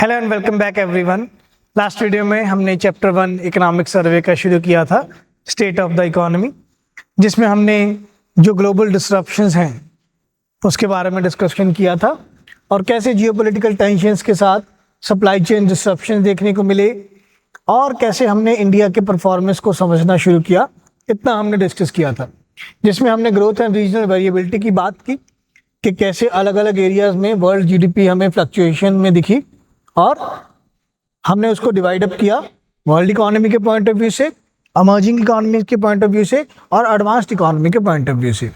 Hello and welcome back everyone. Last video में हमने chapter 1 economic survey का शुरू किया था, स्टेट ऑफ द इकोनॉमी, जिसमें हमने जो ग्लोबल डिसरप्शंस हैं उसके बारे में डिस्कशन किया था और कैसे जियोपॉलिटिकल टेंशंस के साथ सप्लाई चेन डिसरप्शन देखने को मिले और कैसे हमने इंडिया के परफॉर्मेंस को समझना शुरू किया। इतना हमने डिस्कस किया था, जिसमें हमने ग्रोथ एंड रीजनल वेरिएबिलिटी की बात की कि कैसे अलग अलग एरियाज़ में वर्ल्ड जीडीपी हमें फ्लक्चुएशन में दिखी और हमने उसको डिवाइड अप किया वर्ल्ड इकोनॉमी के पॉइंट ऑफ व्यू से, अमर्जिंग इकोनॉमी के पॉइंट ऑफ व्यू से और एडवांस्ड इकोनॉमी के पॉइंट ऑफ व्यू से।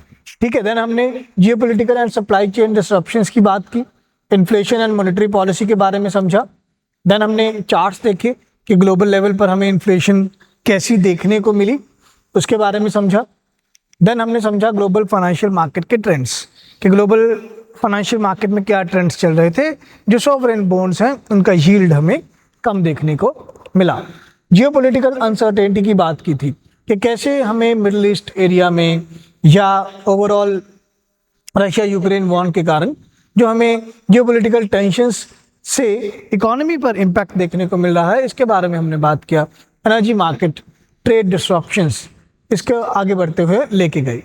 ठीक है, देन हमने geopolitical and supply chain disruptions की बात की, इन्फ्लेशन एंड मॉनेटरी पॉलिसी के बारे में समझा। देन हमने चार्ट्स देखे कि ग्लोबल लेवल पर हमें इन्फ्लेशन कैसी देखने को मिली, उसके बारे में समझा। देन हमने समझा ग्लोबल फाइनेंशियल मार्केट के ट्रेंड्स कि ग्लोबल फाइनेंशियल मार्केट में क्या ट्रेंड्स चल रहे थे। जो सॉवरेन बॉन्ड्स हैं उनका यील्ड हमें कम देखने को मिला। जियोपॉलिटिकल अनसर्टेनिटी की बात की थी कि कैसे हमें मिडिल ईस्ट एरिया में या ओवरऑल रशिया यूक्रेन वॉर के कारण जो हमें जियोपॉलिटिकल टेंशंस से इकोनॉमी पर इम्पैक्ट देखने को मिल रहा है, इसके बारे में हमने बात किया। एनर्जी मार्केट, ट्रेड डिस्ट्रप्शंस, इसको आगे बढ़ते हुए लेके गई।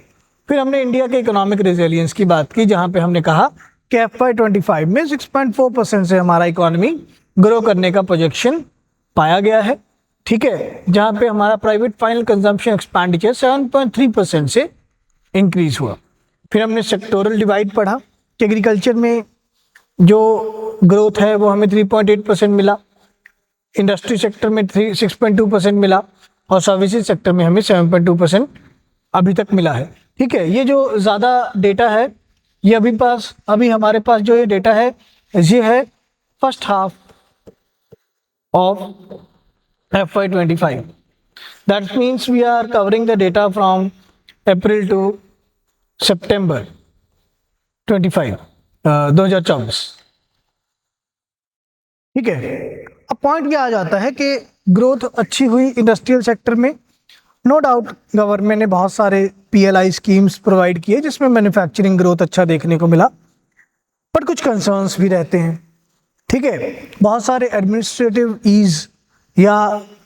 फिर हमने इंडिया के इकोनॉमिक रेजिलियंस की बात की, जहां पे हमने कहा कि FY25 में 6.4% से हमारा इकोनॉमी ग्रो करने का प्रोजेक्शन पाया गया है। ठीक है, जहां पे हमारा प्राइवेट फाइनल कंजम्पशन एक्सपेंडिचर 7.3% से इंक्रीज हुआ। फिर हमने सेक्टोरल डिवाइड पढ़ा कि एग्रीकल्चर में जो ग्रोथ है वो हमें 3.8% मिला, इंडस्ट्री सेक्टर में 6.2% मिला और सर्विसेज सेक्टर में हमें 7.2% अभी तक मिला है। ठीक है, ये जो ज़्यादा डेटा है ये अभी हमारे पास जो ये डेटा है ये है first half of FY25। That means we are covering the data from April to September 2024। ठीक है, अब पॉइंट क्या आ जाता है कि ग्रोथ अच्छी हुई इंडस्ट्रियल सेक्टर में। नो डाउट गवर्नमेंट ने बहुत सारे PLI स्कीम्स प्रोवाइड किए जिसमें मैन्युफैक्चरिंग ग्रोथ अच्छा देखने को मिला, बट कुछ कंसर्न्स भी रहते हैं। ठीक है, बहुत सारे एडमिनिस्ट्रेटिव ईज या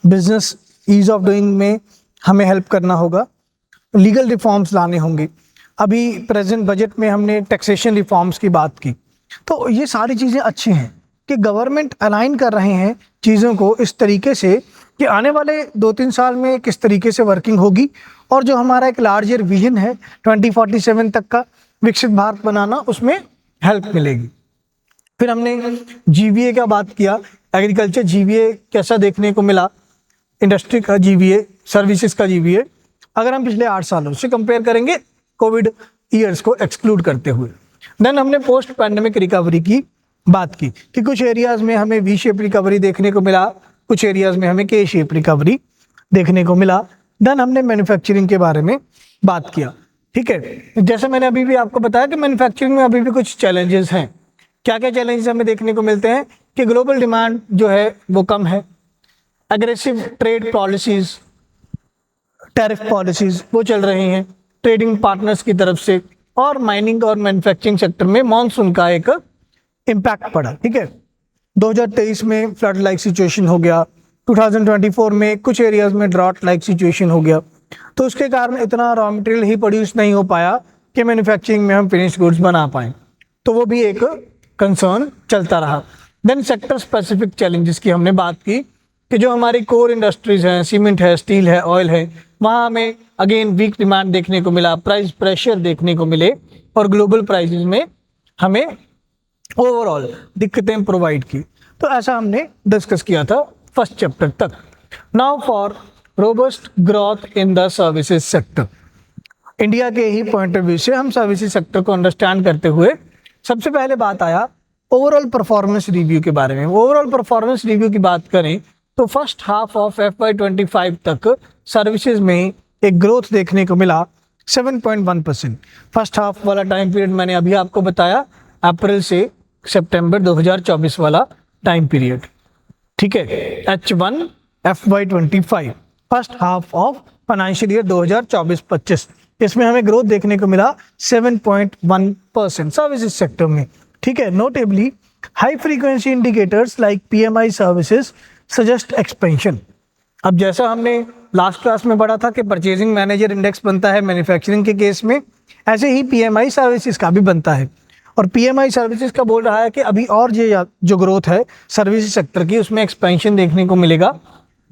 बिजनेस ईज ऑफ डूइंग में हमें हेल्प करना होगा, लीगल रिफॉर्म्स लाने होंगे। अभी प्रेजेंट बजट में हमने टैक्सेशन रिफॉर्म्स की बात की, तो ये सारी चीज़ें अच्छी हैं कि गवर्नमेंट अलाइन कर रहे हैं चीज़ों को इस तरीके से कि आने वाले 2-3 साल में किस तरीके से वर्किंग होगी और जो हमारा एक लार्जर विजन है 2047 तक का विकसित भारत बनाना, उसमें हेल्प मिलेगी। फिर हमने GVA का बात किया, एग्रीकल्चर GVA कैसा देखने को मिला, इंडस्ट्री का GVA, सर्विसेज का GVA, अगर हम पिछले 8 सालों से कंपेयर करेंगे कोविड ईयर्स को एक्सक्लूड करते हुए। देन हमने पोस्ट पैंडेमिक रिकवरी की बात की कि कुछ एरियाज़ में हमें V शेप रिकवरी देखने को मिला, कुछ एरियाज़ में हमें K शेप रिकवरी देखने को मिला। देन हमने मैन्युफैक्चरिंग के बारे में बात किया। ठीक है, जैसे मैंने अभी भी आपको बताया कि मैन्युफैक्चरिंग में अभी भी कुछ चैलेंजेस हैं। क्या क्या चैलेंजेस हमें देखने को मिलते हैं कि ग्लोबल डिमांड जो है वो कम है, aggressive trade policies, tariff policies वो चल रही हैं ट्रेडिंग पार्टनर्स की तरफ से, और माइनिंग और मैन्युफैक्चरिंग सेक्टर में मानसून का एक इम्पैक्ट पड़ा। ठीक है, 2023 में फ्लड लाइक सिचुएशन हो गया, 2024 में कुछ एरियाज़ में ड्रॉट लाइक सिचुएशन हो गया, तो उसके कारण इतना रॉ मटेरियल ही प्रोड्यूस नहीं हो पाया कि मैन्युफैक्चरिंग में हम फिनिश्ड गुड्स बना पाएँ, तो वो भी एक कंसर्न चलता रहा। देन सेक्टर स्पेसिफिक चैलेंजेस की हमने बात की कि जो हमारी कोर इंडस्ट्रीज़ हैं, सीमेंट है, स्टील है, ऑयल है, वहाँ हमें अगेन वीक डिमांड देखने को मिला, प्राइस प्रेशर देखने को मिले और ग्लोबल प्राइसेस में हमें ओवरऑल दिक्कतें प्रोवाइड की। तो ऐसा हमने डिस्कस किया था फर्स्ट चैप्टर तक। Now for robust growth in the services sector. India के ही पॉइंट ऑफ व्यू से हम सर्विसेज सेक्टर को अंडरस्टैंड करते हुए सबसे पहले बात आया ओवरऑल परफॉर्मेंस रिव्यू के बारे में। ओवरऑल परफॉर्मेंस रिव्यू की बात करें तो फर्स्ट हाफ ऑफ FY25 तक सर्विसेज में एक ग्रोथ देखने को मिला 7.1%। फर्स्ट हाफ वाला टाइम पीरियड मैंने अभी आपको बताया, अप्रैल से सितंबर 2024 वाला टाइम पीरियड। ठीक है, H1 FY25 first half of financial year 2024-25, इसमें हमें ग्रोथ देखने को मिला 7.1% सर्विसेज सेक्टर में। ठीक है, notably high frequency indicators like PMI services suggest expansion. अब जैसा हमने लास्ट क्लास में पढ़ा था कि परचेजिंग मैनेजर इंडेक्स बनता है मैन्युफैक्चरिंग के केस में, ऐसे ही पीएमआई सर्विसेज का भी बनता है। और पीएमआई सर्विसेज का बोल रहा है कि अभी और जो ग्रोथ है सर्विस सेक्टर की उसमें एक्सपेंशन देखने को मिलेगा,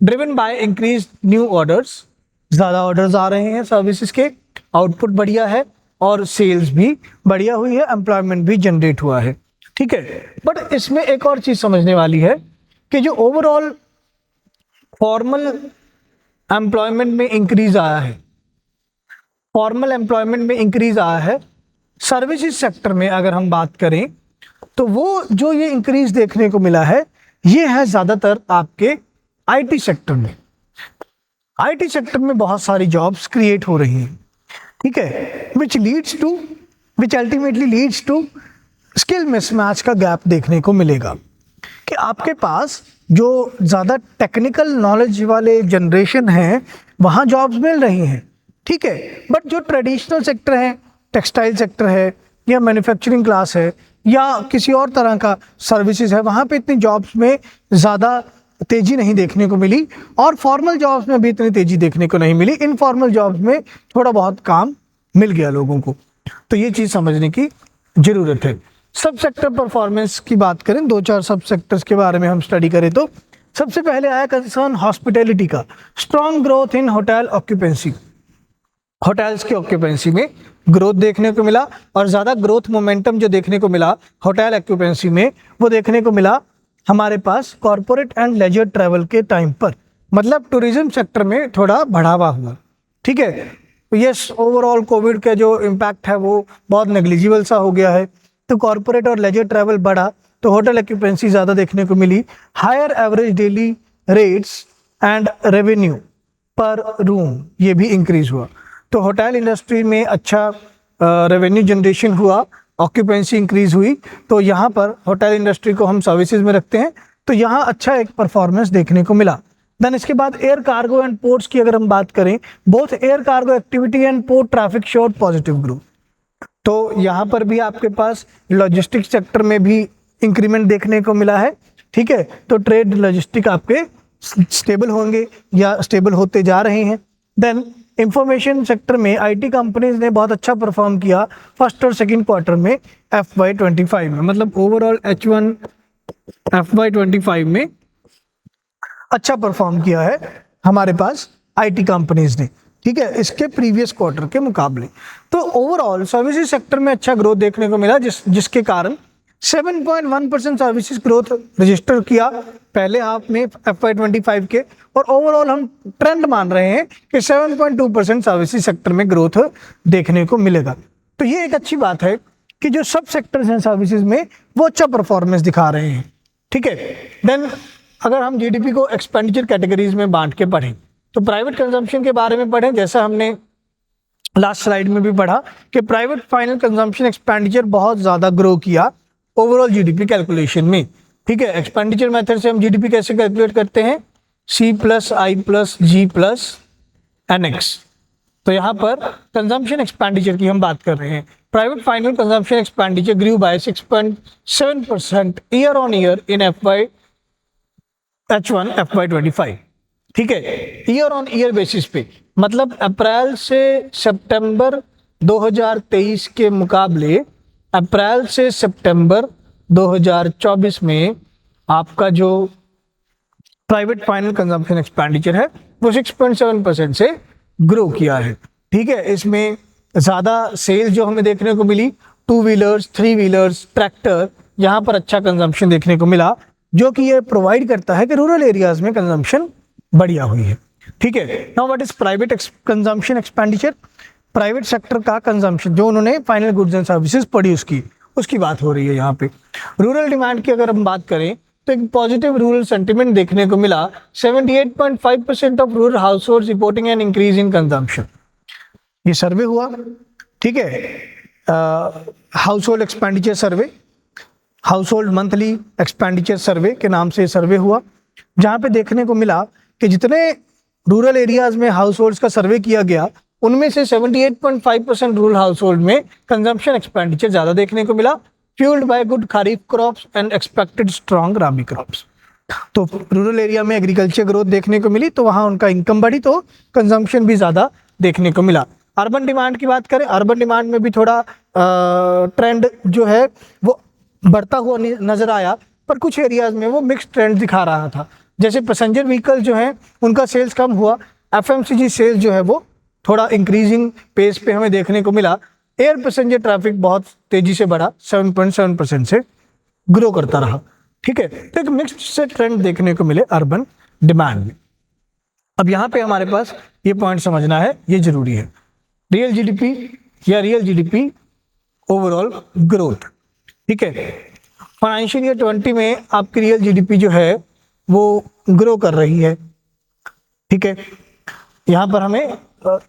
driven by increase new orders. ज़्यादा ऑर्डर्स आ रहे हैं सर्विसेज के, आउटपुट बढ़िया है और सेल्स भी बढ़िया हुई है, एम्प्लॉयमेंट भी जनरेट हुआ है। ठीक है, बट इसमें एक और चीज़ समझने वाली है कि जो ओवरऑल फॉर्मल एम्प्लॉयमेंट में इंक्रीज आया है, फॉर्मल एम्प्लॉयमेंट में इंक्रीज आया है सर्विसेज सेक्टर में अगर हम बात करें तो वो जो ये इंक्रीज देखने को मिला है ये है ज़्यादातर आपके आईटी सेक्टर में। आईटी सेक्टर में बहुत सारी जॉब्स क्रिएट हो रही हैं, ठीक है, which ultimately leads to skill mismatch का गैप देखने को मिलेगा कि आपके पास जो ज़्यादा टेक्निकल नॉलेज वाले जनरेशन हैं वहाँ जॉब्स मिल रही हैं, ठीक है, बट जो ट्रेडिशनल सेक्टर है, टेक्सटाइल सेक्टर है या मैन्युफैक्चरिंग क्लास है या किसी और तरह का सर्विसेज है, वहाँ पे इतनी जॉब्स में ज़्यादा तेज़ी नहीं देखने को मिली और फॉर्मल जॉब्स में भी इतनी तेज़ी देखने को नहीं मिली। इनफॉर्मल जॉब्स में थोड़ा बहुत काम मिल गया लोगों को, तो ये चीज़ समझने की ज़रूरत है। सब सेक्टर परफॉर्मेंस की बात करें, 2-4 सब सेक्टर्स के बारे में हम स्टडी करें तो सबसे पहले आया कंसर्न हॉस्पिटैलिटी का। Strong growth in hotel occupancy, hotels की ऑक्यूपेंसी में ग्रोथ देखने को मिला और ज़्यादा ग्रोथ मोमेंटम जो देखने को मिला होटल ऑक्यूपेंसी में वो देखने को मिला हमारे पास कॉरपोरेट एंड लेजर ट्रैवल के टाइम पर, मतलब टूरिज्म सेक्टर में थोड़ा बढ़ावा हुआ। ठीक है, यस, ओवरऑल कोविड का जो इम्पैक्ट है वो बहुत नेग्लिजिबल सा हो गया है, तो कॉरपोरेट और लेजर ट्रैवल बढ़ा तो होटल ऑक्यूपेंसी ज़्यादा देखने को मिली। Higher average daily rates and revenue per room ये भी इंक्रीज हुआ, तो होटल इंडस्ट्री में अच्छा रेवेन्यू जनरेशन हुआ, ऑक्यूपेंसी इंक्रीज हुई, तो यहाँ पर होटल इंडस्ट्री को हम सर्विसेज में रखते हैं तो यहाँ अच्छा एक परफॉर्मेंस देखने को मिला। देन इसके बाद एयर कार्गो एंड पोर्ट्स की अगर हम बात करें, both air cargo activity and port traffic showed positive growth, तो यहाँ पर भी आपके पास लॉजिस्टिक्स सेक्टर में भी इंक्रीमेंट देखने को मिला है। ठीक है, तो ट्रेड लॉजिस्टिक आपके स्टेबल होंगे या स्टेबल होते जा रहे हैं। देन इंफॉर्मेशन सेक्टर में आईटी कंपनीज ने बहुत अच्छा परफॉर्म किया फर्स्ट और सेकंड क्वार्टर में FY25 में, मतलब ओवरऑल H1 FY25 में अच्छा परफॉर्म किया है हमारे पास आईटी कंपनीज ने, ठीक है, इसके प्रीवियस क्वार्टर के मुकाबले। तो ओवरऑल सर्विसेज सेक्टर में अच्छा ग्रोथ देखने को मिला जिसके कारण 7.1% सर्विसेज ग्रोथ रजिस्टर किया पहले हाफ में FY25 के, और ओवरऑल हम ट्रेंड मान रहे हैं कि 7.2% सर्विसेज सेक्टर में ग्रोथ देखने को मिलेगा। तो ये एक अच्छी बात है कि जो सब सेक्टर्स हैं सर्विसेज में वो अच्छा परफॉर्मेंस दिखा रहे हैं। ठीक है, देन अगर हम जीडीपी को एक्सपेंडिचर कैटेगरीज में बांट के पढ़ें तो प्राइवेट कंजम्पशन के बारे में पढ़ें, जैसा हमने लास्ट स्लाइड में भी पढ़ा कि प्राइवेट फाइनल कंजम्पशन एक्सपेंडिचर बहुत ज़्यादा ग्रो किया ओवरऑल जीडीपी कैलकुलेशन में। ठीक है, एक्सपेंडिचर मेथड से हम जीडीपी कैसे कैलकुलेट करते हैं, C+I+G+NX, तो यहाँ पर कंजम्पशन एक्सपेंडिचर की हम बात कर रहे हैं। Private final consumption expenditure grew by 6.7% year on year in H1 FY25। ठीक है, ईयर ऑन ईयर बेसिस पे, मतलब अप्रैल से सितंबर 2023 के मुकाबले अप्रैल से सितंबर 2024 में आपका जो प्राइवेट फाइनल कंजम्पशन एक्सपेंडिचर है वो 6.7% से ग्रो किया है। ठीक है, इसमें ज़्यादा सेल्स जो हमें देखने को मिली, 2 व्हीलर्स, 3 व्हीलर्स, ट्रैक्टर, यहाँ पर अच्छा कंजम्पशन देखने को मिला, जो कि ये प्रोवाइड करता है कि रूरल एरियाज में कंजम्पशन बढ़िया हुई है। ठीक है, now what is private consumption expenditure, private sector का कंजम्पशन जो उन्होंने फाइनल गुड्स एंड सर्विसेज पढ़ी उसकी बात हो रही है यहाँ पे। रूरल डिमांड की अगर हम बात करें तो एक पॉजिटिव रूरल सेंटिमेंट देखने को मिला, 78.5% of rural house hold reporting an increase in consumption, ये सर्वे हुआ। ठीक है, हाउस होल्ड एक्सपेंडिचर सर्वे, हाउस होल्ड मंथली एक्सपेंडिचर सर्वे के नाम से सर्वे हुआ, जहाँ पे देखने को मिला कि जितने रूरल एरियाज में हाउस होल्ड्स का सर्वे किया गया उनमें से 78.5% रूरल हाउस होल्ड में कंजम्पशन एक्सपेंडिचर ज़्यादा देखने को मिला fuelled by good kharif crops and expected strong rabi crops. तो रूरल एरिया में एग्रीकल्चर ग्रोथ देखने को मिली तो वहाँ उनका इनकम बढ़ी, तो कंजम्पशन भी ज़्यादा देखने को मिला। अर्बन डिमांड की बात करें, अर्बन डिमांड में भी थोड़ा ट्रेंड जो है वो बढ़ता हुआ नज़र आया, पर कुछ एरियाज़ में वो मिक्स ट्रेंड दिखा रहा था। जैसे पैसेंजर व्हीकल जो है उनका सेल्स कम हुआ, FMCG सेल्स जो है वो थोड़ा इंक्रीजिंग पेस पे हमें देखने को मिला। एयर पैसेंजर ट्रैफिक बहुत तेज़ी से बढ़ा, 7.7% से ग्रो करता रहा। ठीक है, तो एक मिक्स्ड से ट्रेंड देखने को मिले अर्बन डिमांड में। अब यहाँ पे हमारे पास ये पॉइंट समझना है, ये जरूरी है, रियल जीडीपी या रियल जीडीपी ओवरऑल ग्रोथ। ठीक है, फाइनेंशियल ईयर 20 में आपकी रियल जीडीपी जो है वो ग्रो कर रही है। ठीक है, यहाँ पर हमें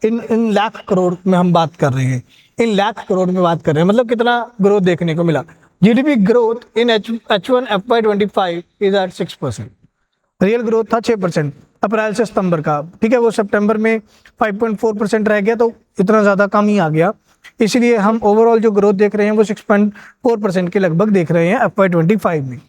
इन लाख करोड़ में हम बात कर रहे हैं, इन लाख करोड़ में बात कर रहे हैं, मतलब कितना ग्रोथ देखने को मिला। GDP growth in H1 FY25 is at 6%। Real growth था 6% अप्रैल से सितंबर का। ठीक है, वो सितंबर में 5.4% रह गया, तो इतना ज़्यादा कम ही आ गया, इसलिए हम ओवरऑल जो ग्रोथ देख रहे हैं वो 6.4% के लगभग देख रहे हैं FY25 में।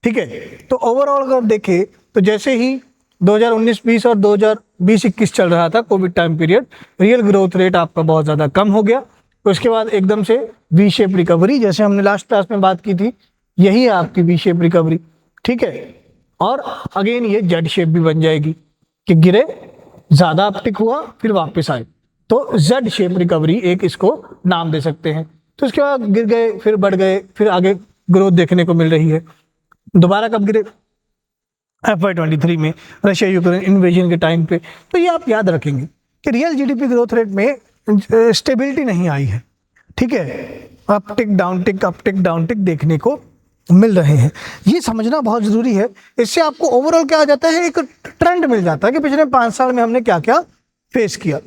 ठीक है, तो ओवरऑल अगर देखें तो जैसे ही 2019-20 और 2020-21 चल रहा था Covid time period, real growth rate आपका बहुत ज़्यादा कम हो गया, तो उसके बाद एकदम से वी शेप रिकवरी, जैसे हमने लास्ट क्लास में बात की थी, यही है आपकी वी शेप रिकवरी। ठीक है, और अगेन ये जेड शेप भी बन जाएगी कि गिरे, ज़्यादा अपटिक हुआ, फिर वापस आए, तो जेड शेप रिकवरी एक इसको नाम दे सकते हैं। तो उसके बाद गिर गए, फिर बढ़ गए, फिर आगे ग्रोथ देखने को मिल रही है। दोबारा कब गिरे? FY23 में रशिया यूक्रेन इन्वेजन के टाइम पे। तो ये आप याद रखेंगे कि रियल जीडीपी ग्रोथ रेट में स्टेबिलिटी नहीं आई है। ठीक है, अपटिक डाउन टिक देखने को मिल रहे हैं, ये समझना बहुत ज़रूरी है। इससे आपको ओवरऑल क्या आ जाता है, एक ट्रेंड मिल जाता है कि पिछले 5 साल में हमने क्या क्या फेस किया।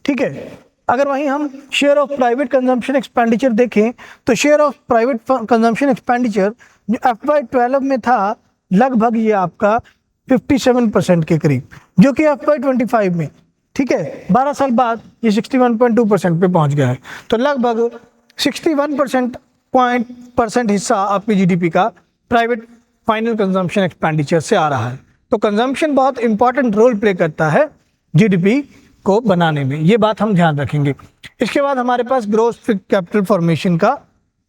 ठीक है, अगर वहीं हम share of private consumption expenditure देखें तो share of private consumption expenditure जो FY12 में था लगभग ये आपका 57% के करीब, जो कि FY25 में, ठीक है, 12 साल बाद ये 61.2% पे पहुंच गया है। तो लगभग 61% हिस्सा आपकी जीडीपी का प्राइवेट फाइनल कंजम्पशन एक्सपेंडिचर से आ रहा है। तो कंजम्पशन बहुत इंपॉर्टेंट रोल प्ले करता है जीडीपी को बनाने में, ये बात हम ध्यान रखेंगे। इसके बाद हमारे पास ग्रॉस फिक्स्ड कैपिटल फॉर्मेशन का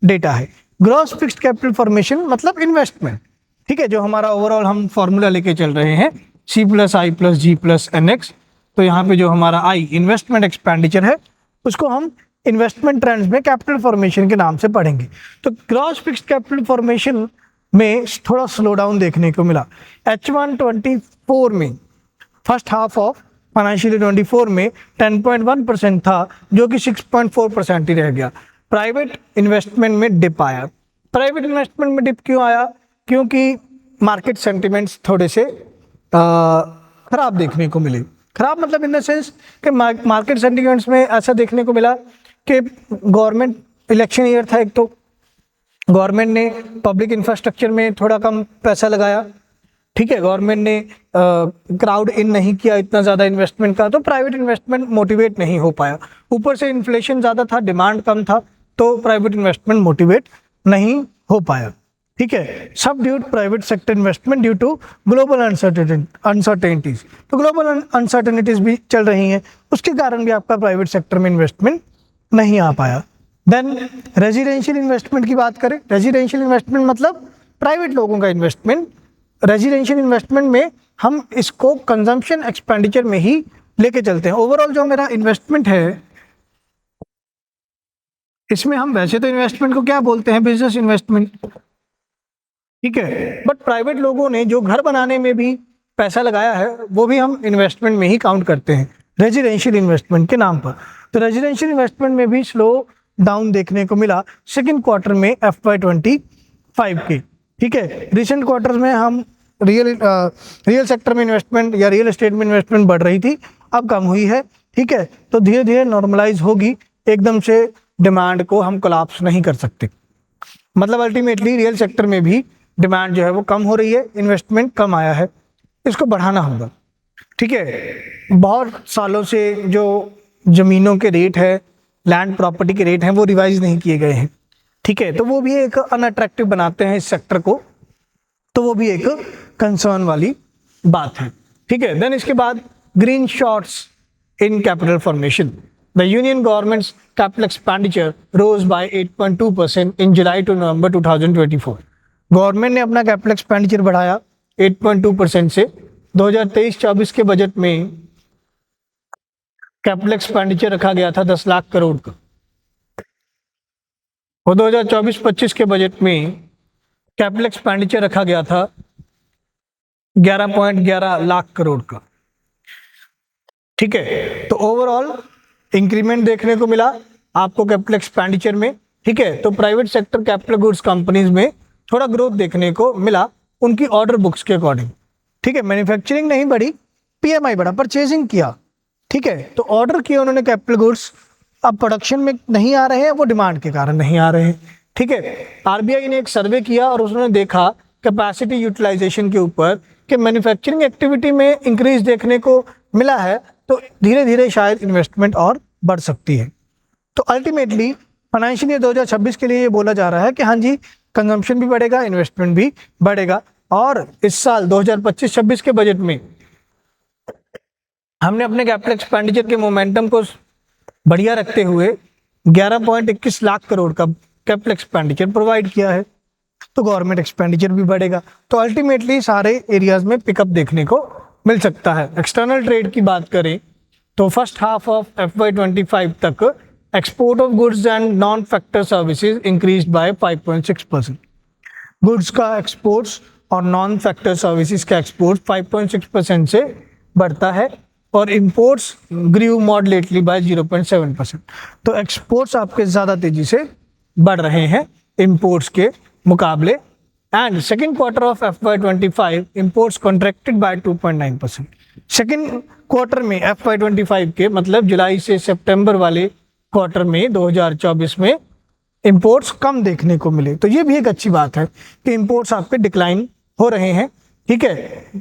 डेटा है। ग्रॉस फिक्स्ड कैपिटल फॉर्मेशन मतलब इन्वेस्टमेंट। ठीक है, जो हमारा ओवरऑल हम फॉर्मूला लेके चल रहे हैं C+I+G+NX, तो यहाँ पे जो हमारा आई इन्वेस्टमेंट एक्सपेंडिचर है उसको हम इन्वेस्टमेंट ट्रेंड्स में कैपिटल फॉर्मेशन के नाम से पढ़ेंगे। तो ग्रॉस फिक्स्ड कैपिटल फॉर्मेशन में थोड़ा स्लो डाउन देखने को मिला। H124 में, फर्स्ट हाफ ऑफ फाइनेंशियल 24 में 10.1% था, जो कि 6.4% ही रह गया। प्राइवेट इन्वेस्टमेंट में डिप आया। प्राइवेट इन्वेस्टमेंट में डिप क्यों आया? क्योंकि मार्केट सेंटिमेंट्स थोड़े से खराब देखने को मिले। खराब मतलब इन द सेंस कि मार्केट सेंटिमेंट्स में ऐसा देखने को मिला कि गवर्नमेंट इलेक्शन ईयर था, एक तो गवर्नमेंट ने पब्लिक इंफ्रास्ट्रक्चर में थोड़ा कम पैसा लगाया। ठीक है, गवर्नमेंट ने क्राउड इन नहीं किया इतना ज़्यादा इन्वेस्टमेंट का, तो प्राइवेट इन्वेस्टमेंट मोटिवेट नहीं हो पाया। ऊपर से इन्फ्लेशन ज़्यादा था, डिमांड कम था, तो प्राइवेट इन्वेस्टमेंट मोटिवेट नहीं हो पाया। ठीक है, subdued private sector investment due to global uncertainties. तो ग्लोबल अनसर्टेनिटीज भी चल रही हैं, उसके कारण भी आपका प्राइवेट सेक्टर में इन्वेस्टमेंट नहीं आ पाया। देन रेजिडेंशियल इन्वेस्टमेंट की बात करें, रेजिडेंशियल इन्वेस्टमेंट मतलब प्राइवेट लोगों का इन्वेस्टमेंट। रेजिडेंशियल इन्वेस्टमेंट में हम इसको कंजम्पशन एक्सपेंडिचर में ही लेके चलते हैं। ओवरऑल जो मेरा इन्वेस्टमेंट है इसमें हम वैसे तो इन्वेस्टमेंट को क्या बोलते हैं, बिजनेस इन्वेस्टमेंट। ठीक है, बट प्राइवेट लोगों ने जो घर बनाने में भी पैसा लगाया है वो भी हम इन्वेस्टमेंट में ही काउंट करते हैं रेजिडेंशियल इन्वेस्टमेंट के नाम पर। तो रेजिडेंशियल इन्वेस्टमेंट में भी स्लो डाउन देखने को मिला सेकंड क्वार्टर में FY25 के। ठीक है, रिसेंट क्वार्टर्स में हम रियल सेक्टर में इन्वेस्टमेंट या रियल एस्टेट में इन्वेस्टमेंट बढ़ रही थी, अब कम हुई है। ठीक है, तो धीरे धीरे नॉर्मलाइज होगी, एकदम से डिमांड को हम कोलैप्स नहीं कर सकते। मतलब अल्टीमेटली रियल सेक्टर में भी डिमांड जो है वो कम हो रही है, इन्वेस्टमेंट कम आया है, इसको बढ़ाना होगा। ठीक है, बहुत सालों से जो ज़मीनों के रेट है, लैंड प्रॉपर्टी के रेट हैं, वो रिवाइज नहीं किए गए हैं। ठीक है, तो वो भी एक अनअट्रैक्टिव बनाते हैं इस सेक्टर को, तो वो भी एक कंसर्न वाली बात है। ठीक है, देन इसके बाद green shots in capital formation. The union government's capital expenditure rose by 8.2% in July to November 2024। Government ने अपना कैपिटल एक्सपेंडिचर बढ़ाया 8.2% से। 2023-24 के बजट में कैपिटल एक्सपेंडिचर रखा गया था 10 लाख करोड़ का, और 2024-25 के बजट में कैपिटल एक्सपेंडिचर रखा गया था 11.11 लाख करोड़ का। ठीक है, तो ओवरऑल इंक्रीमेंट देखने को मिला आपको कैपिटल एक्सपेंडिचर में। ठीक है, तो private sector capital goods companies में थोड़ा ग्रोथ देखने को मिला उनकी ऑर्डर बुक्स के अकॉर्डिंग। ठीक है, मैन्युफैक्चरिंग नहीं बढ़ी, पीएमआई बढ़ा, परचेजिंग किया। ठीक है, तो ऑर्डर किए उन्होंने कैपिटल गुड्स, अब प्रोडक्शन में नहीं आ रहे हैं, वो डिमांड के कारण नहीं आ रहे हैं। ठीक है, आरबीआई ने एक सर्वे किया और उसने देखा कैपेसिटी यूटिलाइजेशन के ऊपर कि मैन्युफैक्चरिंग एक्टिविटी में इंक्रीज देखने को मिला है, तो धीरे धीरे शायद इन्वेस्टमेंट और बढ़ सकती है। तो अल्टीमेटली फाइनेंशियल ईयर 2026 के लिए ये बोला जा रहा है कि हाँ जी, कंजम्पशन भी बढ़ेगा, इन्वेस्टमेंट भी बढ़ेगा, और इस साल 2025-26 के बजट में हमने अपने कैपिटल एक्सपेंडिचर के मोमेंटम को बढ़िया रखते हुए 11.21 लाख करोड़ का कैपिटल एक्सपेंडिचर प्रोवाइड किया है, तो गवर्नमेंट एक्सपेंडिचर भी बढ़ेगा। तो अल्टीमेटली सारे एरियाज में पिकअप देखने को मिल सकता है। एक्सटर्नल ट्रेड की बात करें तो फर्स्ट हाफ ऑफ FY25 तक export of goods and non factor services increased by 5.6%। Goods का एक्सपोर्ट्स और नॉन फैक्टर सर्विसेज का एक्सपोर्ट 5.6% से बढ़ता है, और इंपोर्ट्स ग्रीव मॉडरेटली बाय 0.7%। तो एक्सपोर्ट्स आपके ज़्यादा तेजी से बढ़ रहे हैं इंपोर्ट्स के मुकाबले। And second quarter of FY25 imports contracted by 2.9%। Second quarter में FY25 के मतलब जुलाई से सितंबर वाले क्वार्टर में 2024 में इंपोर्ट्स कम देखने को मिले, तो ये भी एक अच्छी बात है कि इंपोर्ट्स आपके डिक्लाइन हो रहे हैं। ठीक है,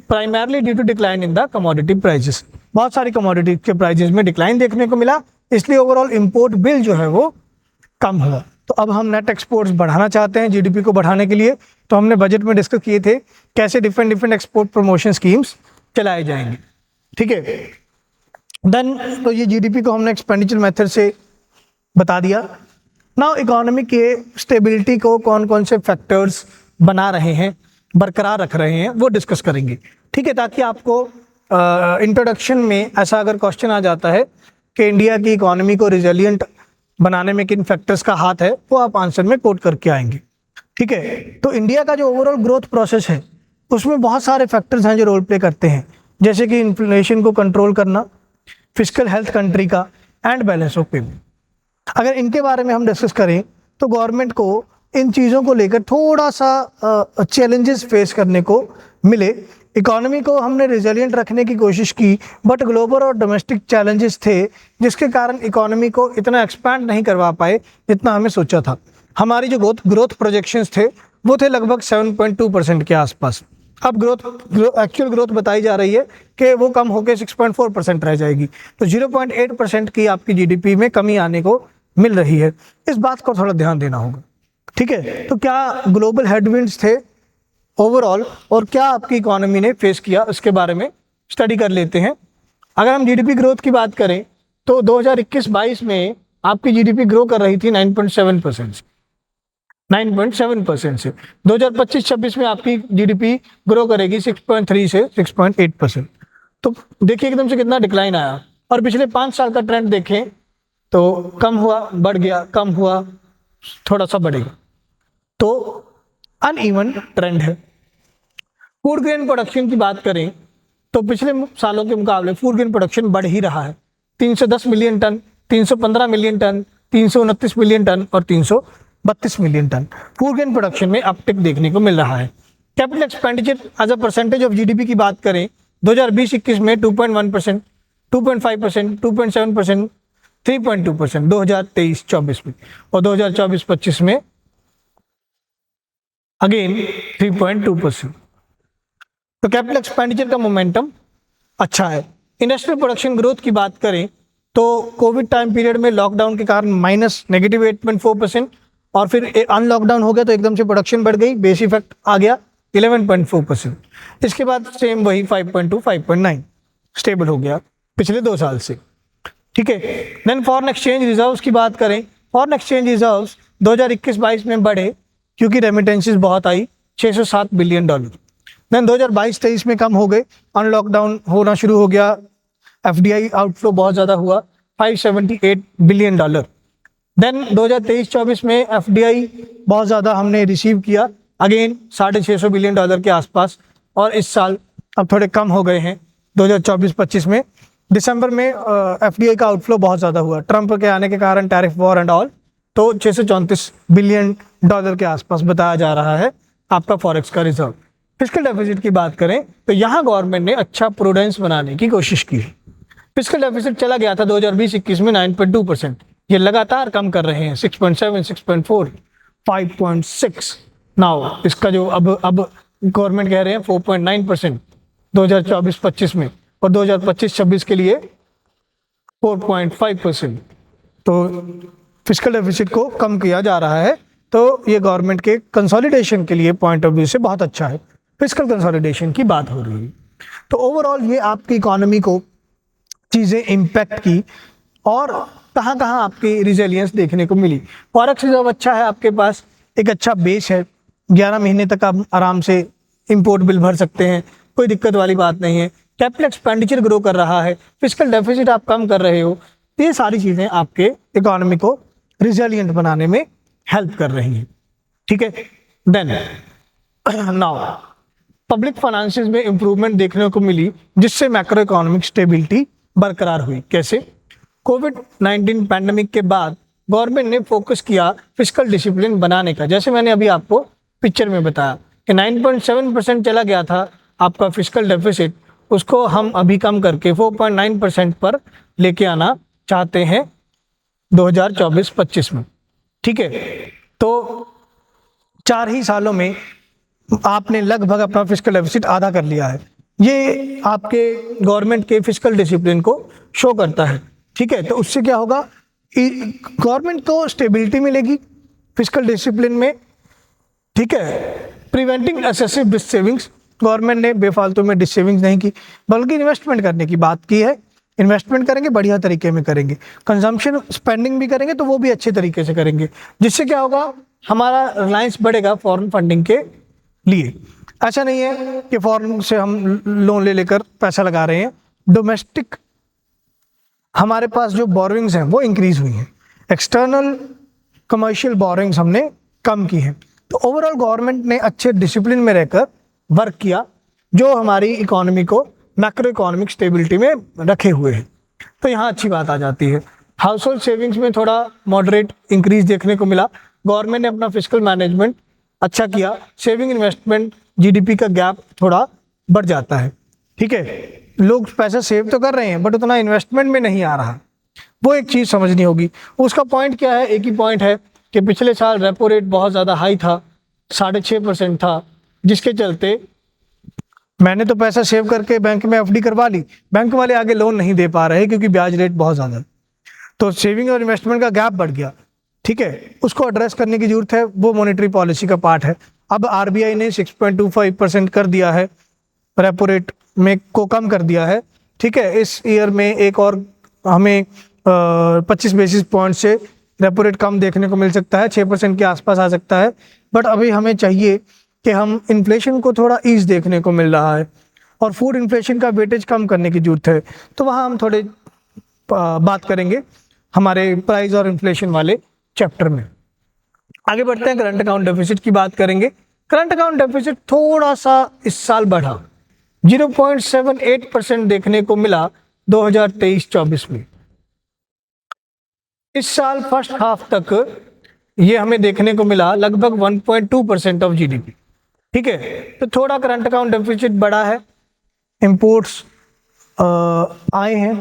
primarily due to decline in the commodity prices, बहुत सारी कमोडिटी के प्राइजेस में डिक्लाइन देखने को मिला, इसलिए ओवरऑल इंपोर्ट बिल जो है वो कम हुआ। तो अब हम नेट एक्सपोर्ट्स बढ़ाना चाहते हैं जीडीपी को बढ़ाने के लिए, तो हमने बजट में डिस्कस किए थे कैसे डिफरेंट एक्सपोर्ट प्रमोशन स्कीम्स चलाए जाएंगे। ठीक है, देन तो ये जीडीपी को हमने एक्सपेंडिचर मेथड से बता दिया। नाउ इकोनॉमी के स्टेबिलिटी को कौन कौन से फैक्टर्स बना रहे हैं, बरकरार रख रहे हैं, वो डिस्कस करेंगे। ठीक है, ताकि आपको इंट्रोडक्शन में ऐसा अगर क्वेश्चन आ जाता है कि इंडिया की इकोनॉमी को रिजिलियंट बनाने में किन फैक्टर्स का हाथ है, वो आप आंसर में कोट करके आएंगे। ठीक है, तो इंडिया का जो ओवरऑल ग्रोथ प्रोसेस है उसमें बहुत सारे फैक्टर्स हैं जो रोल प्ले करते हैं, जैसे कि इन्फ्लेशन को कंट्रोल करना, फिस्कल हेल्थ कंट्री का, एंड बैलेंस ऑफ पेमेंट। अगर इनके बारे में हम डिस्कस करें तो गवर्नमेंट को इन चीज़ों को लेकर थोड़ा सा चैलेंजेस फेस करने को मिले। इकोनॉमी को हमने रिजिलियंट रखने की कोशिश की, बट ग्लोबल और डोमेस्टिक चैलेंजेस थे जिसके कारण इकोनॉमी को इतना एक्सपैंड नहीं करवा पाए जितना हमें सोचा था। हमारी जो ग्रोथ प्रोजेक्शंस थे वो थे लगभग 7.2% के आसपास। अब एक्चुअल ग्रोथ बताई जा रही है कि वो कम होकर 6.4% रह जाएगी, तो 0.8% की आपकी जीडीपी में कमी आने को मिल रही है। इस बात को थोड़ा ध्यान देना होगा। ठीक है, तो क्या ग्लोबल हेडविंड्स थे ओवरऑल और क्या आपकी इकोनॉमी ने फेस किया, उसके बारे में स्टडी कर लेते हैं। अगर हम जीडीपी ग्रोथ की बात करें तो 2021-22 में आपकी जीडीपी ग्रो कर रही थी 9.7% से। 2025-26 में आपकी जीडीपी ग्रो करेगी 6.3 से 6.8%। तो देखिए एकदम से कितना डिक्लाइन आया, और पिछले 5 साल का ट्रेंड देखें तो कम हुआ, बढ़ गया, कम हुआ, थोड़ा सा बढ़ेगा, तो अनइवन ट्रेंड है। फूड ग्रेन प्रोडक्शन की बात करें तो पिछले सालों के मुकाबले फूड ग्रेन प्रोडक्शन बढ़ ही रहा है। 310 million tonnes, 315 million tonnes, 329 million tonnes और 332 million tonnes food grain production में अपटिक देखने को मिल रहा है। Capital expenditure as a percentage of GDP की बात करें 2020-21 में 2.1%, 2.5%, 2.7%, 3.2% 2023-24 में, और 2024-25 में अगेन 3.2%। तो कैपिटल एक्सपेंडिचर का मोमेंटम अच्छा है। इंडस्ट्रियल प्रोडक्शन ग्रोथ की बात करें तो कोविड टाइम पीरियड में लॉकडाउन के कारण -8.4%, और फिर अनलॉकडाउन हो गया तो एकदम से प्रोडक्शन बढ़ गई, बेस इफेक्ट आ गया 11.4%। इसके बाद सेम वही 5.2 5.9 स्टेबल हो गया पिछले 2 साल से, ठीक है। देन फॉरेन एक्सचेंज रिजर्व्स की बात करें, फॉरेन एक्सचेंज रिजर्व्स 2021-22 में बढ़े क्योंकि रेमिटेंसेस बहुत आई, $607 बिलियन। देन 2022-23 में कम हो गए, अनलॉकडाउन होना शुरू हो गया, एफडीआई आउटफ्लो बहुत ज़्यादा हुआ, $578 बिलियन। देन 2023-24 में एफडीआई बहुत ज़्यादा हमने रिसीव किया, अगेन $650 बिलियन के आसपास, और इस साल अब थोड़े कम हो गए हैं 2024-25 में। दिसंबर में एफडीआई का आउटफ्लो बहुत ज़्यादा हुआ, ट्रंप के आने के कारण, टैरिफ वॉर एंड ऑल, तो $634 बिलियन के आसपास बताया जा रहा है आपका फॉरेक्स का रिजर्व। फिस्कल डेफिसिट की बात करें तो यहाँ गवर्नमेंट ने अच्छा प्रूडेंस बनाने की कोशिश की। फिस्कल डेफिसिट चला गया था 2020-21 में 9.2%, ये लगातार कम कर रहे हैं, 6.7, 6.4, 5.6। नाउ इसका जो अब गवर्नमेंट कह रहे हैं 4.9% 2024-25 में, और 2025-26 के लिए 4.5%। तो फिस्कल डेफिसिट को कम किया जा रहा है, तो ये गवर्नमेंट के कंसोलिडेशन के लिए पॉइंट ऑफ व्यू से बहुत अच्छा है। फिस्कल कंसोलिडेशन की बात हो रही है, तो ओवरऑल ये आपकी इकोनॉमी को चीज़ें इम्पैक्ट की, और कहाँ कहाँ आपकी रिजिलियंस देखने को मिली। फॉरेक्स रिजर्व अच्छा है आपके पास, एक अच्छा बेस है, 11 महीने तक आप आराम से इंपोर्ट बिल भर सकते हैं, कोई दिक्कत वाली बात नहीं है। कैपिटल एक्सपेंडिचर ग्रो कर रहा है, फिस्कल डेफिसिट आप कम कर रहे हो, ये सारी चीज़ें आपके इकोनॉमी को रिजिलियंट बनाने में हेल्प कर रही हैं, ठीक है। देन नाउ पब्लिक फाइनेंसेस में इंप्रूवमेंट देखने को मिली, जिससे मैक्रो इकोनॉमिक स्टेबिलिटी बरकरार हुई। कैसे? कोविड-19 पैंडेमिक के बाद गवर्नमेंट ने फोकस किया फिस्कल डिसिप्लिन बनाने का, जैसे मैंने अभी आपको पिक्चर में बताया कि 9.7% चला गया था आपका फिस्कल डेफिसिट, उसको हम अभी कम करके 4.9% पर लेके आना चाहते हैं 2024-25 में, ठीक है। तो 4 ही सालों में आपने लगभग अपना फिस्कल डेफिसिट आधा कर लिया है। ये आपके गवर्नमेंट के फिस्कल डिसिप्लिन को शो करता है, ठीक है। तो उससे क्या होगा, गवर्नमेंट को स्टेबिलिटी मिलेगी फिस्कल डिसिप्लिन में, ठीक है। Preventing excessive dissavings, government ने बेफालतू में डिस सेविंग्स नहीं की, बल्कि इन्वेस्टमेंट करने की बात की है। इन्वेस्टमेंट करेंगे, बढ़िया तरीके में करेंगे, कंजम्पशन स्पेंडिंग भी करेंगे तो वो भी अच्छे तरीके से करेंगे, जिससे क्या होगा, हमारा रिलायंस बढ़ेगा फॉरेन फंडिंग के लिए। ऐसा नहीं है कि फॉरेन से हम लोन ले लेकर पैसा लगा रहे हैं, डोमेस्टिक हमारे पास जो बोरोइंग्स हैं वो इंक्रीज हुई हैं, एक्सटर्नल कमर्शियल बोरोइंग्स हमने कम की हैं। तो ओवरऑल गवर्नमेंट ने अच्छे डिसिप्लिन में रहकर वर्क किया, जो हमारी इकोनॉमी को मैक्रो इकोनॉमिक स्टेबिलिटी में रखे हुए हैं। तो यहाँ अच्छी बात आ जाती है। हाउस होल्ड सेविंग्स में थोड़ा मॉडरेट इंक्रीज देखने को मिला, गवर्नमेंट ने अपना फिस्कल मैनेजमेंट अच्छा किया, सेविंग इन्वेस्टमेंट जीडीपी का गैप थोड़ा बढ़ जाता है, ठीक है। लोग पैसा सेव तो कर रहे हैं बट उतना इन्वेस्टमेंट में नहीं आ रहा, वो एक चीज़ समझनी होगी। उसका पॉइंट क्या है, एक ही पॉइंट है कि पिछले साल रेपो रेट बहुत ज़्यादा हाई था, 6.5% था, जिसके चलते मैंने तो पैसा सेव करके बैंक में एफडी करवा ली, बैंक वाले आगे लोन नहीं दे पा रहे क्योंकि ब्याज रेट बहुत ज़्यादा, तो सेविंग और इन्वेस्टमेंट का गैप बढ़ गया, ठीक है। उसको एड्रेस करने की जरूरत है, वो मॉनेटरी पॉलिसी का पार्ट है। अब आरबीआई ने 6.25% कर दिया है, रेपो रेट में को कम कर दिया है, ठीक है। इस ईयर में एक और हमें 25 बेसिस पॉइंट से रेपो रेट कम देखने को मिल सकता है, 6% के आसपास आ सकता है। बट अभी हमें चाहिए कि हम इन्फ्लेशन को थोड़ा ईज देखने को मिल रहा है, और फूड इन्फ्लेशन का वेटेज कम करने की जरूरत है, तो वहाँ हम थोड़े बात करेंगे हमारे प्राइस और इन्फ्लेशन वाले चैप्टर में। आगे बढ़ते हैं, करंट अकाउंट डेफिसिट की बात करेंगे। करंट अकाउंट डेफिसिट थोड़ा सा इस साल बढ़ा, 0.78% देखने को मिला 2023-24 में। इस साल फर्स्ट हाफ तक ये हमें देखने को मिला लगभग 1.2% ऑफ जीडीपी, ठीक है। तो थोड़ा करंट अकाउंट डेफिसिट बढ़ा है, इंपोर्ट्स आए हैं,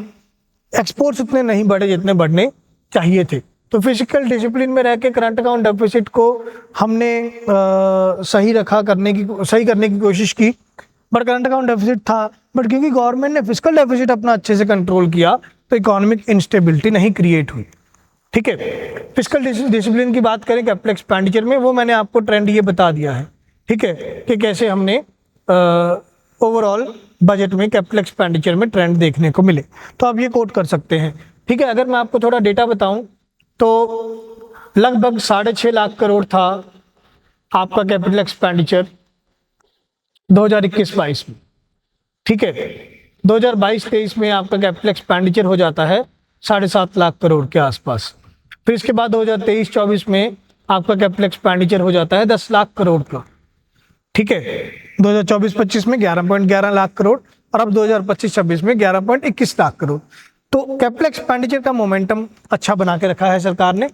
एक्सपोर्ट्स उतने नहीं बढ़े जितने बढ़ने चाहिए थे। तो फिजिकल डिसिप्लिन में रह के करंट अकाउंट डेफिसिट को हमने सही करने की कोशिश की, बट करंट अकाउंट डेफिसिट था, बट क्योंकि गवर्नमेंट ने फिजिकल डेफिसिट अपना अच्छे से कंट्रोल किया तो इकोनॉमिक इंस्टेबिलिटी नहीं क्रिएट हुई। ठीक है। फिस्कल डिसिप्लिन की बात करें कैपिटल एक्सपेंडिचर में, वो मैंने आपको ट्रेंड ये बता दिया है, ठीक है, कि कैसे हमने ओवरऑल बजट में कैपिटल एक्सपेंडिचर में ट्रेंड देखने को मिले। तो आप ये कोट कर सकते हैं, ठीक है। अगर मैं आपको थोड़ा डेटा बताऊं तो लगभग 6.5 लाख करोड़ था आपका कैपिटल एक्सपेंडिचर 2021-22 में, ठीक है। 2022-23 में आपका कैपिटल एक्सपेंडिचर हो जाता है 7.5 लाख करोड़ के आसपास। फिर इसके बाद 2023-24 में आपका कैपिटल एक्सपेंडिचर हो जाता है 10 लाख करोड़ का, ठीक है। 2024-25 में 11.11 लाख करोड़ और अब 2025-26 में 11.21 लाख करोड़। तो कैपिटल एक्सपेंडिचर का मोमेंटम अच्छा बना के रखा है सरकार ने,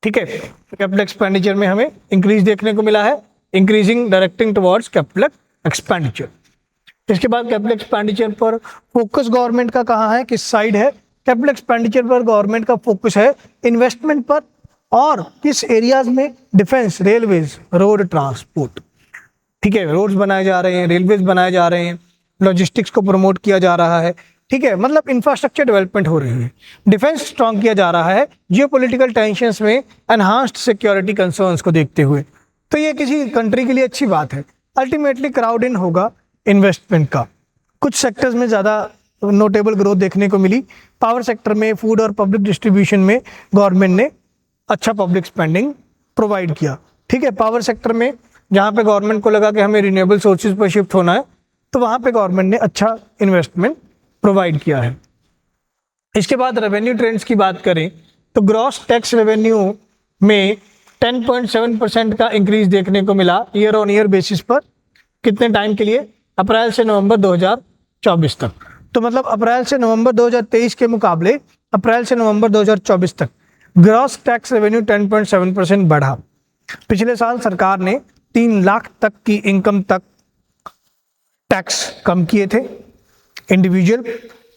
ठीक है। कैपिटल एक्सपेंडिचर में हमें इंक्रीज देखने को मिला है, increasing directing towards capital expenditure. इसके बाद कैपिटल एक्सपेंडिचर पर फोकस गवर्नमेंट का कहाँ है, किस साइड है? कैपिटल एक्सपेंडिचर पर गवर्नमेंट का फोकस है इन्वेस्टमेंट पर, और किस एरियाज में? डिफेंस, रेलवेज, रोड ट्रांसपोर्ट, ठीक है। रोड्स बनाए जा रहे हैं, रेलवेज बनाए जा रहे हैं, लॉजिस्टिक्स को प्रमोट किया जा रहा है, ठीक है। मतलब इंफ्रास्ट्रक्चर डेवलपमेंट हो रही है, डिफेंस स्ट्रॉन्ग किया जा रहा है जियोपॉलिटिकल टेंशंस में एनहांस्ड सिक्योरिटी कंसर्न्स को देखते हुए। तो ये किसी कंट्री के लिए अच्छी बात है। अल्टीमेटली क्राउड इन होगा इन्वेस्टमेंट का। कुछ सेक्टर्स में ज़्यादा नोटेबल ग्रोथ देखने को मिली। पावर सेक्टर में, फूड और पब्लिक डिस्ट्रीब्यूशन में गवर्नमेंट ने अच्छा पब्लिक स्पेंडिंग प्रोवाइड किया, ठीक है। पावर सेक्टर में जहाँ पे गवर्नमेंट को लगा कि हमें रिन्यूएबल सोर्सेज पर शिफ्ट होना है, तो वहाँ पे गवर्नमेंट ने अच्छा इन्वेस्टमेंट प्रोवाइड किया है। इसके बाद रेवेन्यू ट्रेंड्स की बात करें तो ग्रॉस टैक्स रेवेन्यू में 10.7% का इंक्रीज देखने को मिला ईयर ऑन ईयर बेसिस पर। कितने टाइम के लिए? अप्रैल से नवंबर 2024 तक। तो मतलब अप्रैल से नवंबर 2023 के मुकाबले अप्रैल से नवंबर 2024 तक ग्रॉस टैक्स रेवेन्यू 10.7% बढ़ा। पिछले साल सरकार ने 3 लाख तक की इनकम तक टैक्स कम किए थे, इंडिविजुअल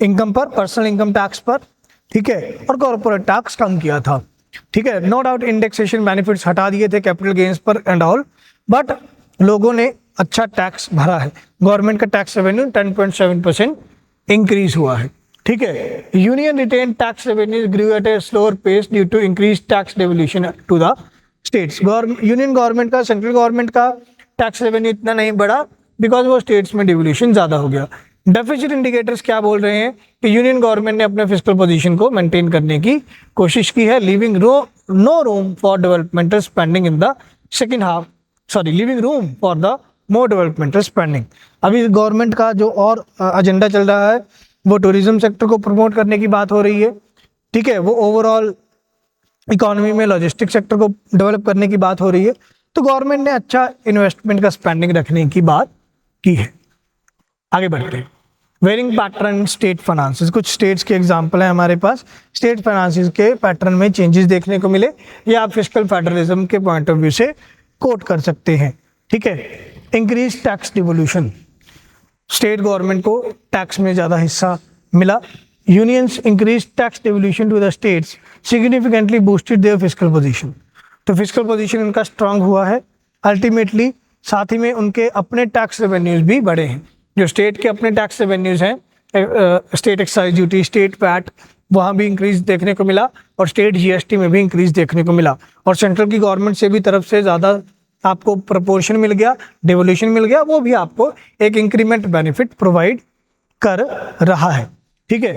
इनकम पर, पर्सनल इनकम टैक्स पर, ठीक है, और कॉर्पोरेट टैक्स कम किया था, ठीक है। नो डाउट इंडेक्सेशन बेनिफिट्स हटा दिए थे कैपिटल गेन्स पर एंड ऑल, बट लोगों ने अच्छा टैक्स भरा है। गवर्नमेंट का टैक्स रेवेन्यू 10.7% इंक्रीज हुआ है, ठीक है। Union retained tax revenue grew at a slower pace due to increase tax devolution to the states. Union government का, सेंट्रल गवर्नमेंट का टैक्स रेवेन्यू इतना नहीं बढ़ा बिकॉज वो स्टेट्स में डिवल्यूशन ज़्यादा हो गया। डेफिसिट इंडिकेटर्स क्या बोल रहे हैं कि यूनियन गवर्नमेंट ने अपने फिस्कल पोजीशन को मेंटेन करने की कोशिश की है, leaving no room for developmental spending in the second half, leaving room for the more developmental spending. अभी गवर्नमेंट का जो और एजेंडा चल रहा है वो टूरिज्म सेक्टर को प्रमोट करने की बात हो रही है, ठीक है। वो ओवरऑल इकोनॉमी में लॉजिस्टिक सेक्टर को डेवलप करने की बात हो रही है। तो गवर्नमेंट ने अच्छा इन्वेस्टमेंट का स्पेंडिंग रखने की बात की है। आगे बढ़ते हैं। वेरिंग पैटर्न स्टेट फाइनेंसेस, कुछ स्टेट्स के एग्जांपल हैं हमारे पास। स्टेट फाइनेंसेस के पैटर्न में चेंजेस देखने को मिले, या आप फिस्कल फेडरलिज्म के पॉइंट ऑफ व्यू से कोट कर सकते हैं, ठीक है। Increase tax devolution, state government को टैक्स में ज़्यादा हिस्सा मिला। Union's increase tax devolution to the states significantly boosted their fiscal position. तो फिस्कल पोजीशन उनका स्ट्रांग हुआ है। अल्टीमेटली साथ ही में उनके अपने टैक्स रेवेन्यूज भी बढ़े हैं। जो स्टेट के अपने टैक्स रेवेन्यूज हैं, state excise duty, state PAT, वहाँ भी इंक्रीज देखने को मिला, और स्टेट जीएसटी में भी इंक्रीज देखने को मिला। और सेंट्रल की गवर्नमेंट से भी तरफ से ज़्यादा आपको प्रपोर्शन मिल गया, डिवोल्यूशन मिल गया, वो भी आपको एक इंक्रीमेंट बेनिफिट प्रोवाइड कर रहा है, ठीक है।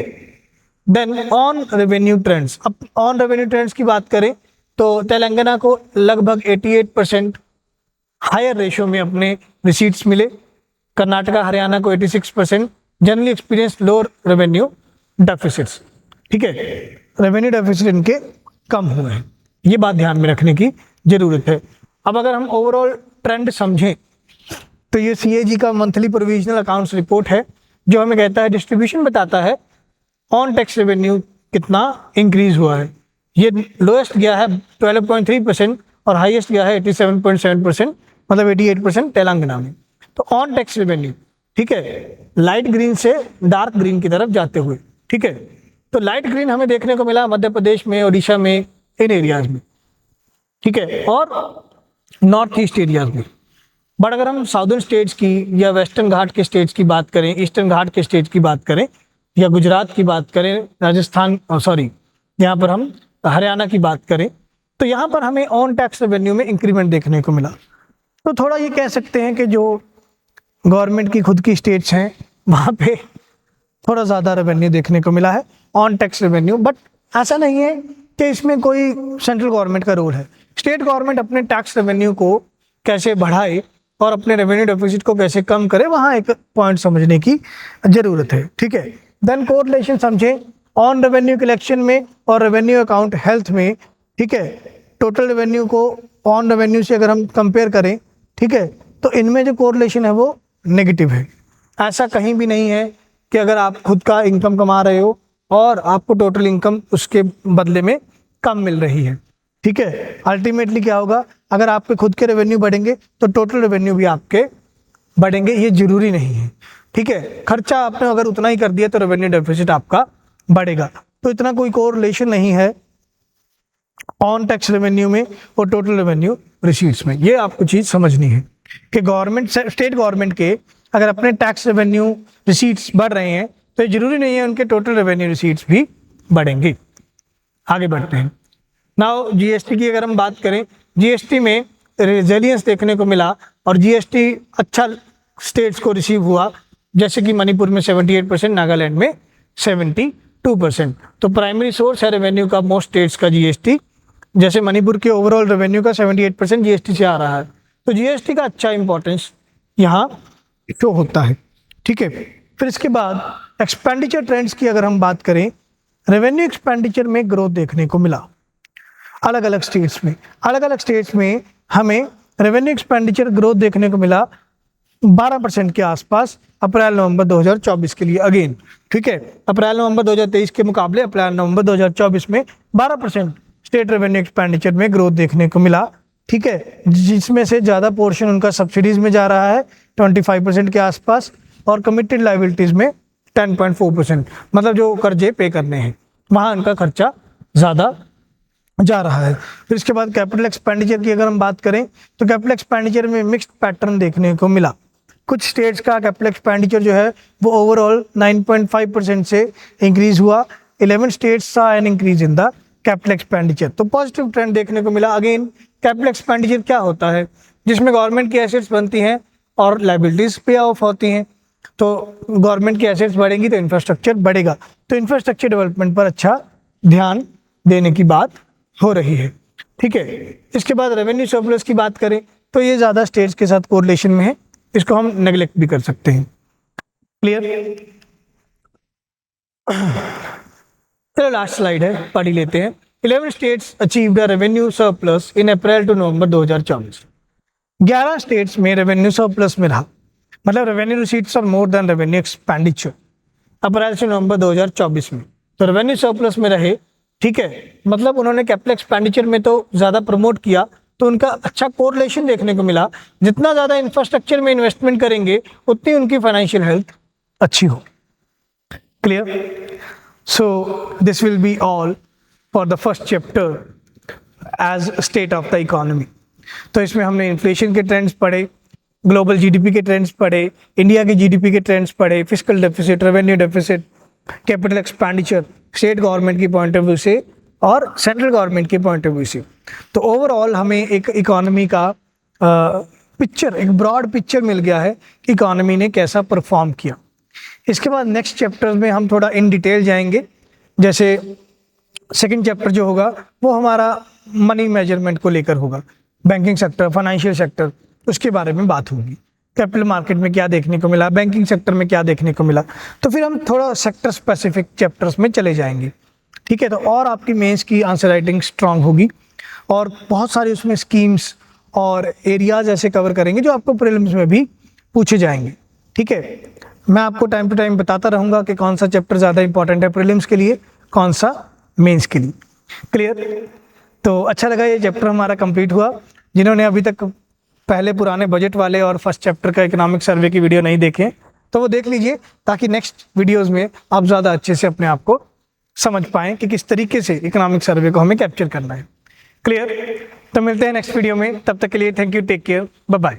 देन ऑन रेवेन्यू ट्रेंड्स, अब ऑन रेवेन्यू ट्रेंड्स की बात करें तो तेलंगाना को लगभग 88% हायर रेशियो में अपने रिसीट्स मिले। कर्नाटका, हरियाणा को 86%, generally experience lower revenue deficits, ठीक है। रेवेन्यू डेफिसिट इनके कम हुए हैं, ये बात ध्यान में रखने की जरूरत है। अब अगर हम ओवरऑल ट्रेंड समझें तो ये सीएजी का मंथली प्रोविजनल अकाउंट्स रिपोर्ट है, जो हमें कहता है, डिस्ट्रीब्यूशन बताता है ऑन टैक्स रेवेन्यू कितना इंक्रीज हुआ है। ये लोएस्ट गया है 12.3% और हाईएस्ट गया है 87.7%, मतलब 88% तेलंगाना में। तो ऑन टैक्स रेवेन्यू, ठीक है, लाइट ग्रीन से डार्क ग्रीन की तरफ जाते हुए, ठीक है। तो लाइट ग्रीन हमें देखने को मिला मध्य प्रदेश में, उड़ीसा में, इन एरियाज में, ठीक है, और नॉर्थ ईस्ट एरियाज में। बट अगर हम साउदर्न स्टेट्स की या वेस्टर्न घाट के स्टेट्स की बात करें, ईस्टर्न घाट के स्टेट्स की बात करें, या गुजरात की बात करें, राजस्थान, यहाँ पर हम हरियाणा की बात करें तो यहाँ पर हमें ऑन टैक्स रेवेन्यू में इंक्रीमेंट देखने को मिला। तो थोड़ा ये कह सकते हैं कि जो गवर्नमेंट की खुद की स्टेट्स हैं वहाँ पे थोड़ा ज़्यादा रेवेन्यू देखने को मिला है ऑन टैक्स रेवेन्यू, बट ऐसा नहीं है कि इसमें कोई सेंट्रल गवर्नमेंट का रोल है। स्टेट गवर्नमेंट अपने टैक्स रेवेन्यू को कैसे बढ़ाए और अपने रेवेन्यू डेफिसिट को कैसे कम करे, वहाँ एक पॉइंट समझने की ज़रूरत है। ठीक है, देन कोरिलेशन समझें ऑन रेवेन्यू कलेक्शन में और रेवेन्यू अकाउंट हेल्थ में। ठीक है, टोटल रेवेन्यू को ऑन रेवेन्यू से अगर हम कंपेयर करें, ठीक है, तो इनमें जो कोरिलेशन है वो नेगेटिव है। ऐसा कहीं भी नहीं है कि अगर आप खुद का इनकम कमा रहे हो और आपको टोटल इनकम उसके बदले में कम मिल रही है। ठीक है, अल्टीमेटली क्या होगा, अगर आपके खुद के रेवेन्यू बढ़ेंगे तो टोटल रेवेन्यू भी आपके बढ़ेंगे, ये जरूरी नहीं है। ठीक है, खर्चा आपने अगर उतना ही कर दिया तो रेवेन्यू डेफिसिट आपका बढ़ेगा। तो इतना कोई कोरिलेशन नहीं है ऑन टैक्स रेवेन्यू में और टोटल रेवेन्यू रिसीट्स में। ये आपको चीज़ समझनी है कि गवर्नमेंट स्टेट गवर्नमेंट के अगर अपने टैक्स रेवेन्यू रिसीट्स बढ़ रहे हैं तो ये जरूरी नहीं है उनके टोटल रेवेन्यू रिसीट्स भी बढ़ेंगे। आगे बढ़ते हैं। नाउ जीएसटी की अगर हम बात करें, जीएसटी में रेजिलियंस देखने को मिला और जीएसटी अच्छा स्टेट्स को रिसीव हुआ, जैसे कि मणिपुर में 78%, नागालैंड में 72%। तो प्राइमरी सोर्स है रेवेन्यू का मोस्ट स्टेट्स का जीएसटी। जैसे मणिपुर के ओवरऑल रेवेन्यू का 78% जीएसटी से आ रहा है, तो जीएसटी का अच्छा इंपॉर्टेंस यहाँ शो होता है। ठीक है, फिर इसके बाद एक्सपेंडिचर ट्रेंड्स की अगर हम बात करें, रेवेन्यू एक्सपेंडिचर में ग्रोथ देखने को मिला अलग अलग स्टेट्स में। अलग अलग स्टेट्स में हमें रेवेन्यू एक्सपेंडिचर ग्रोथ देखने को मिला 12% के आसपास अप्रैल नवंबर 2024 के लिए अगेन। ठीक है, अप्रैल नवंबर 2023 के मुकाबले अप्रैल नवंबर 2024 में 12% स्टेट रेवेन्यू एक्सपेंडिचर में ग्रोथ देखने को मिला। ठीक है, जिसमें से ज़्यादा पोर्शन उनका सब्सिडीज में जा रहा है 25% के आसपास, और कमिटेड लाइबिलिटीज में 10.4%, मतलब जो कर्जे पे करने हैं वहाँ उनका खर्चा ज़्यादा जा रहा है। फिर इसके बाद कैपिटल एक्सपेंडिचर की अगर हम बात करें तो कैपिटल एक्सपेंडिचर में मिक्स्ड पैटर्न देखने को मिला। कुछ स्टेट्स का कैपिटल एक्सपेंडिचर जो है वो ओवरऑल 9.5% से इंक्रीज हुआ। 11 स्टेट्स सा an increase in the capital expenditure. तो पॉजिटिव ट्रेंड देखने को मिला। अगेन कैपिटल एक्सपेंडिचर क्या होता है, जिसमें गवर्नमेंट की एसेट्स बनती हैं और लाइबिलिटीज पे ऑफ होती हैं। तो गवर्नमेंट की एसेट्स बढ़ेंगी तो इंफ्रास्ट्रक्चर बढ़ेगा, तो इंफ्रास्ट्रक्चर डेवलपमेंट पर अच्छा ध्यान देने की बात हो रही है। ठीक है, इसके बाद रेवेन्यू सरप्लस की बात करें तो ये ज़्यादा स्टेट्स के साथ कोरिलेशन में है, इसको हम नेग्लेक्ट भी कर सकते हैं। क्लियर? चलो लास्ट स्लाइड है, पढ़ ही लेते हैं। 11 states achieved a revenue surplus in April to November 2024। 11 states में रेवेन्यू सरप्लस में रहा, मतलब revenue receipts are more than revenue expenditure April से नवंबर 2024 में। तो रेवेन्यू सरप्लस में रहे। ठीक है, मतलब उन्होंने कैपिटल एक्सपेंडिचर में तो ज़्यादा प्रमोट किया, तो उनका अच्छा कोरिलेशन देखने को मिला। जितना ज़्यादा इंफ्रास्ट्रक्चर में इन्वेस्टमेंट करेंगे उतनी उनकी फाइनेंशियल हेल्थ अच्छी हो। Clear? So this will be all for the first chapter as state of the economy. तो इसमें हमने इन्फ्लेशन के ट्रेंड्स पढ़े, ग्लोबल जीडीपी के ट्रेंड्स पढ़े, इंडिया के जीडीपी के ट्रेंड्स पढ़े, fiscal deficit, revenue deficit, capital expenditure state government की पॉइंट ऑफ व्यू से और सेंट्रल गवर्नमेंट के पॉइंट ऑफ व्यू से। तो ओवरऑल हमें एक इकोनॉमी का पिक्चर, एक ब्रॉड पिक्चर मिल गया है कि इकोनॉमी ने कैसा परफॉर्म किया। इसके बाद नेक्स्ट चैप्टर्स में हम थोड़ा इन डिटेल जाएंगे। जैसे सेकंड चैप्टर जो होगा वो हमारा मनी मेजरमेंट को लेकर होगा, बैंकिंग सेक्टर, फाइनेंशियल सेक्टर, उसके बारे में बात होगी। कैपिटल मार्केट में क्या देखने को मिला, बैंकिंग सेक्टर में क्या देखने को मिला, तो फिर हम थोड़ा सेक्टर स्पेसिफिक चैप्टर्स में चले जाएंगे। ठीक है, तो और आपकी मेंस की आंसर राइटिंग स्ट्रांग होगी और बहुत सारी उसमें स्कीम्स और एरियाज ऐसे कवर करेंगे जो आपको प्रीलिम्स में भी पूछे जाएंगे। ठीक है, मैं आपको टाइम टू टाइम बताता रहूँगा कि कौन सा चैप्टर ज़्यादा इंपॉर्टेंट है प्रीलिम्स के लिए, कौन सा मेंस के लिए। क्लियर? तो अच्छा लगा ये चैप्टर हमारा कंप्लीट हुआ। जिन्होंने अभी तक पहले पुराने बजट वाले और फर्स्ट चैप्टर का इकोनॉमिक सर्वे की वीडियो नहीं देखे तो वो देख लीजिए, ताकि नेक्स्ट वीडियोस में आप ज़्यादा अच्छे से अपने आप को समझ पाएँ कि किस तरीके से इकोनॉमिक सर्वे को हमें कैप्चर करना है। क्लियर? तो मिलते हैं नेक्स्ट वीडियो में, तब तक के लिए thank you, take care, bye bye.